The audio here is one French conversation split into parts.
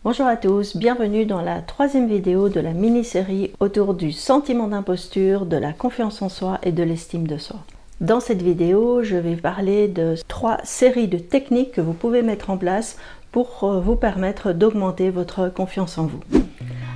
Bonjour à tous, bienvenue dans la troisième vidéo de la mini-série autour du sentiment d'imposture, de la confiance en soi et de l'estime de soi. Dans cette vidéo, je vais parler de 3 séries de techniques que vous pouvez mettre en place pour vous permettre d'augmenter votre confiance en vous.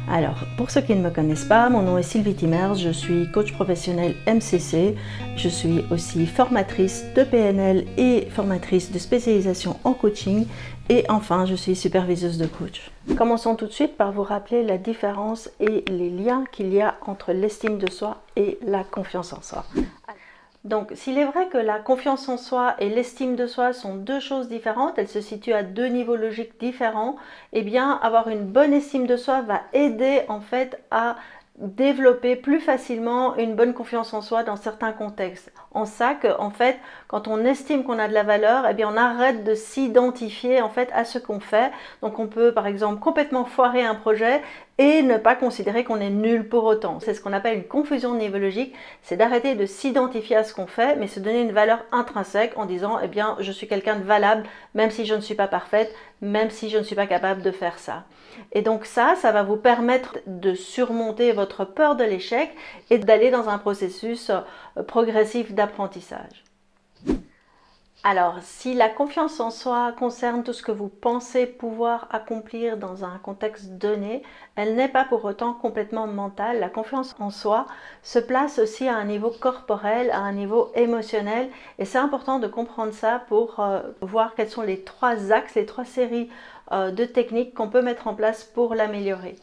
Alors, pour ceux qui ne me connaissent pas, mon nom est Sylvie Timmers, je suis coach professionnel MCC, je suis aussi formatrice de PNL et formatrice de spécialisation en coaching et enfin, je suis superviseuse de coach. Commençons tout de suite par vous rappeler la différence et les liens qu'il y a entre l'estime de soi et la confiance en soi. Donc, s'il est vrai que la confiance en soi et l'estime de soi sont deux choses différentes, elles se situent à deux niveaux logiques différents, eh bien, avoir une bonne estime de soi va aider en fait à développer plus facilement une bonne confiance en soi dans certains contextes. En ça que, en fait, quand on estime qu'on a de la valeur, eh bien, on arrête de s'identifier en fait à ce qu'on fait. Donc, on peut, par exemple, complètement foirer un projet et ne pas considérer qu'on est nul pour autant. C'est ce qu'on appelle une confusion névrologique, c'est d'arrêter de s'identifier à ce qu'on fait, mais se donner une valeur intrinsèque en disant, eh bien, je suis quelqu'un de valable, même si je ne suis pas parfaite, même si je ne suis pas capable de faire ça. Et donc ça va vous permettre de surmonter votre peur de l'échec et d'aller dans un processus progressif d'apprentissage. Alors, si la confiance en soi concerne tout ce que vous pensez pouvoir accomplir dans un contexte donné, elle n'est pas pour autant complètement mentale. La confiance en soi se place aussi à un niveau corporel, à un niveau émotionnel, et c'est important de comprendre ça pour voir quels sont les 3 axes, les 3 séries de techniques qu'on peut mettre en place pour l'améliorer.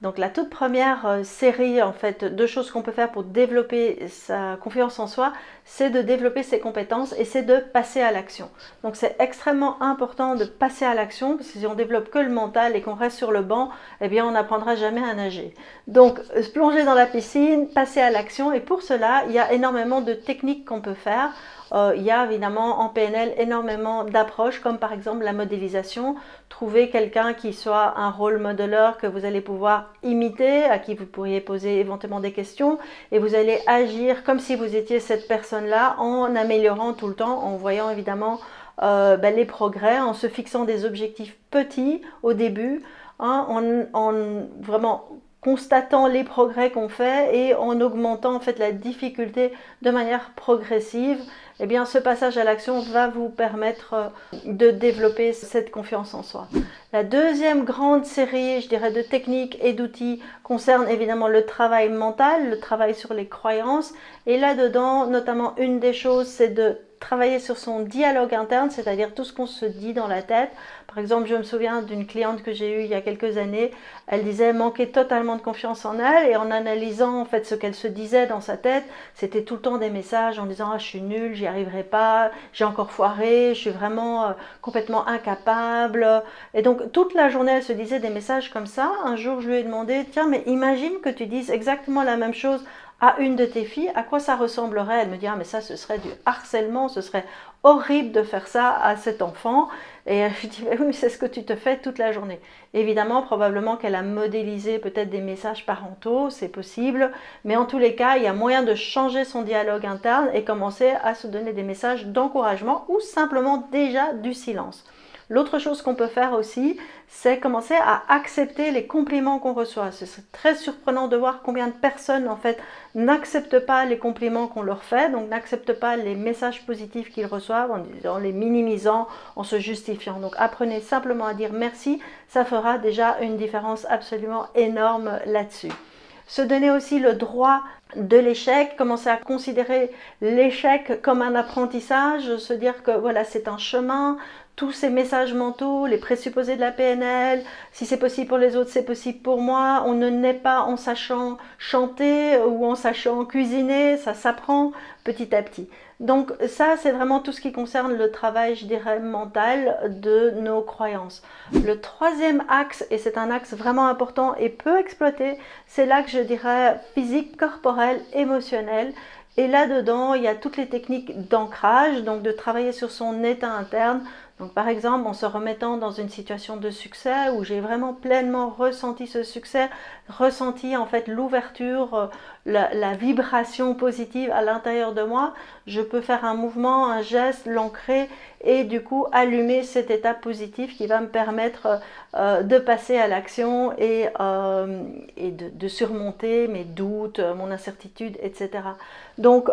Donc la toute première série en fait de choses qu'on peut faire pour développer sa confiance en soi, c'est de développer ses compétences et c'est de passer à l'action. Donc c'est extrêmement important de passer à l'action parce que si on développe que le mental et qu'on reste sur le banc, eh bien on n'apprendra jamais à nager. Donc se plonger dans la piscine, passer à l'action et pour cela, il y a énormément de techniques qu'on peut faire. Il y a évidemment en PNL énormément d'approches comme par exemple la modélisation, trouver quelqu'un qui soit un rôle modeleur que vous allez pouvoir imiter, à qui vous pourriez poser éventuellement des questions et vous allez agir comme si vous étiez cette personne-là en améliorant tout le temps, en voyant évidemment les progrès, en se fixant des objectifs petits au début, hein, en vraiment constatant les progrès qu'on fait et en augmentant en fait la difficulté de manière progressive. Eh bien, ce passage à l'action va vous permettre de développer cette confiance en soi. La deuxième grande série, je dirais, de techniques et d'outils concerne évidemment le travail mental, le travail sur les croyances. Et là-dedans, notamment, une des choses, c'est de travailler sur son dialogue interne, c'est-à-dire tout ce qu'on se dit dans la tête. Par exemple, je me souviens d'une cliente que j'ai eue il y a quelques années, elle disait manquer totalement de confiance en elle et en analysant en fait ce qu'elle se disait dans sa tête, c'était tout le temps des messages en disant ah, je suis nulle, j'y arriverai pas, j'ai encore foiré, je suis vraiment complètement incapable. Et donc toute la journée elle se disait des messages comme ça. Un jour je lui ai demandé tiens mais imagine que tu dises exactement la même chose à une de tes filles, à quoi ça ressemblerait? Elle me dit ah mais ça ce serait du harcèlement, ce serait horrible de faire ça à cet enfant. Et je dis oui mais c'est ce que tu te fais toute la journée. Évidemment probablement qu'elle a modélisé peut-être des messages parentaux, c'est possible, mais en tous les cas il y a moyen de changer son dialogue interne et commencer à se donner des messages d'encouragement ou simplement déjà du silence. L'autre chose qu'on peut faire aussi, c'est commencer à accepter les compliments qu'on reçoit. C'est très surprenant de voir combien de personnes en fait n'acceptent pas les compliments qu'on leur fait, donc n'acceptent pas les messages positifs qu'ils reçoivent en les minimisant, en se justifiant. Donc apprenez simplement à dire merci, ça fera déjà une différence absolument énorme là-dessus. Se donner aussi le droit de l'échec, commencer à considérer l'échec comme un apprentissage, se dire que voilà c'est un chemin, tous ces messages mentaux, les présupposés de la PNL, si c'est possible pour les autres, c'est possible pour moi, on ne naît pas en sachant chanter ou en sachant cuisiner, ça s'apprend petit à petit. Donc ça, c'est vraiment tout ce qui concerne le travail, je dirais, mental de nos croyances. Le troisième axe, et c'est un axe vraiment important et peu exploité, c'est l'axe, je dirais, physique, corporel, émotionnel. Et là-dedans, il y a toutes les techniques d'ancrage, donc de travailler sur son état interne, Donc par exemple, en se remettant dans une situation de succès où j'ai vraiment pleinement ressenti ce succès, ressenti en fait l'ouverture, la vibration positive à l'intérieur de moi, je peux faire un mouvement, un geste, l'ancrer et du coup allumer cet état positif qui va me permettre de passer à l'action et de surmonter mes doutes, mon incertitude, etc. Donc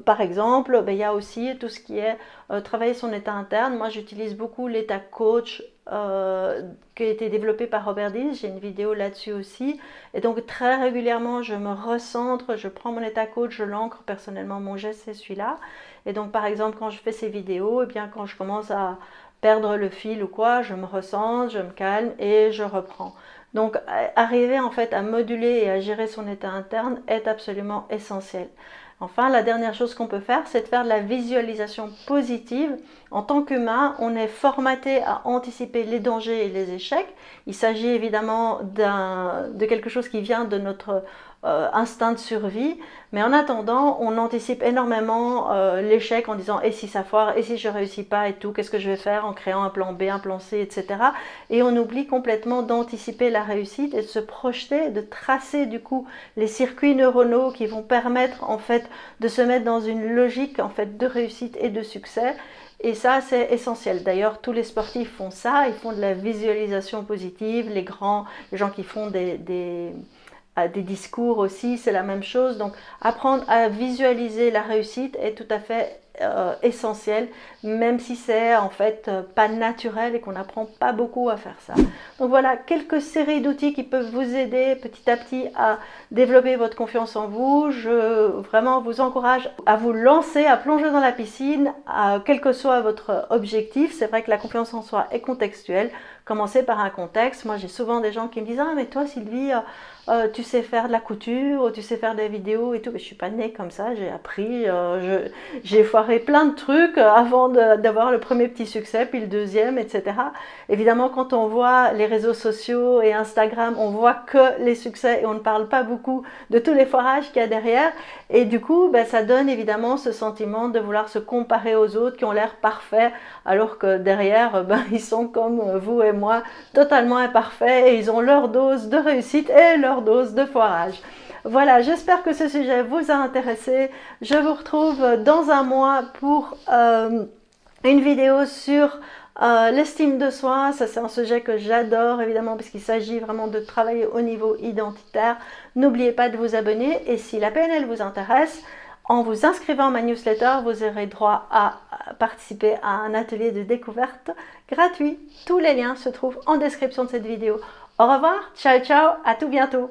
par exemple, il y a aussi tout ce qui est travailler son état interne. Moi j'utilise beaucoup l'état coach qui a été développé par Robert Dills, j'ai une vidéo là-dessus aussi, et donc très régulièrement je me recentre, je prends mon état coach, je l'ancre. Personnellement mon geste c'est celui-là, et donc par exemple quand je fais ces vidéos, et bien quand je commence à perdre le fil ou quoi, je me recentre, je me calme et je reprends. Donc arriver en fait à moduler et à gérer son état interne est absolument essentiel. Enfin, la dernière chose qu'on peut faire, c'est de faire de la visualisation positive. En tant qu'humain, on est formaté à anticiper les dangers et les échecs. Il s'agit évidemment de quelque chose qui vient de notre instinct de survie, mais en attendant, on anticipe énormément l'échec en disant « et si ça foire, et si je ne réussis pas et tout, qu'est-ce que je vais faire ?» en créant un plan B, un plan C, etc. Et on oublie complètement d'anticiper la réussite et de se projeter, de tracer du coup les circuits neuronaux qui vont permettre en fait de se mettre dans une logique en fait de réussite et de succès. Et ça, c'est essentiel. D'ailleurs, tous les sportifs font ça, ils font de la visualisation positive, les gens qui font des discours aussi, c'est la même chose. Donc, apprendre à visualiser la réussite est tout à fait essentiel, même si c'est en fait pas naturel et qu'on n'apprend pas beaucoup à faire ça. Donc voilà, quelques séries d'outils qui peuvent vous aider petit à petit à développer votre confiance en vous. Je vraiment vous encourage à vous lancer, à plonger dans la piscine, quel que soit votre objectif. C'est vrai que la confiance en soi est contextuelle. Commencez par un contexte. Moi, j'ai souvent des gens qui me disent « Ah, mais toi, Sylvie, tu sais faire de la couture, ou tu sais faire des vidéos et tout. » Mais je ne suis pas née comme ça, j'ai appris, j'ai foiré plein de trucs avant d'avoir le premier petit succès, puis le deuxième, etc. Évidemment, quand on voit les réseaux sociaux et Instagram, on voit que les succès et on ne parle pas beaucoup de tous les foirages qu'il y a derrière. Et du coup, ça donne évidemment ce sentiment de vouloir se comparer aux autres qui ont l'air parfaits, alors que derrière, ils sont comme vous et moi, totalement imparfaits, et ils ont leur dose de réussite et leur dose de foirage. Voilà, j'espère que ce sujet vous a intéressé. Je vous retrouve dans un mois pour une vidéo sur l'estime de soi. Ça, c'est un sujet que j'adore, évidemment, parce qu'il s'agit vraiment de travailler au niveau identitaire. N'oubliez pas de vous abonner, et si la PNL vous intéresse, en vous inscrivant à ma newsletter, vous aurez droit à participer à un atelier de découverte gratuit. Tous les liens se trouvent en description de cette vidéo. Au revoir, ciao ciao, à tout bientôt.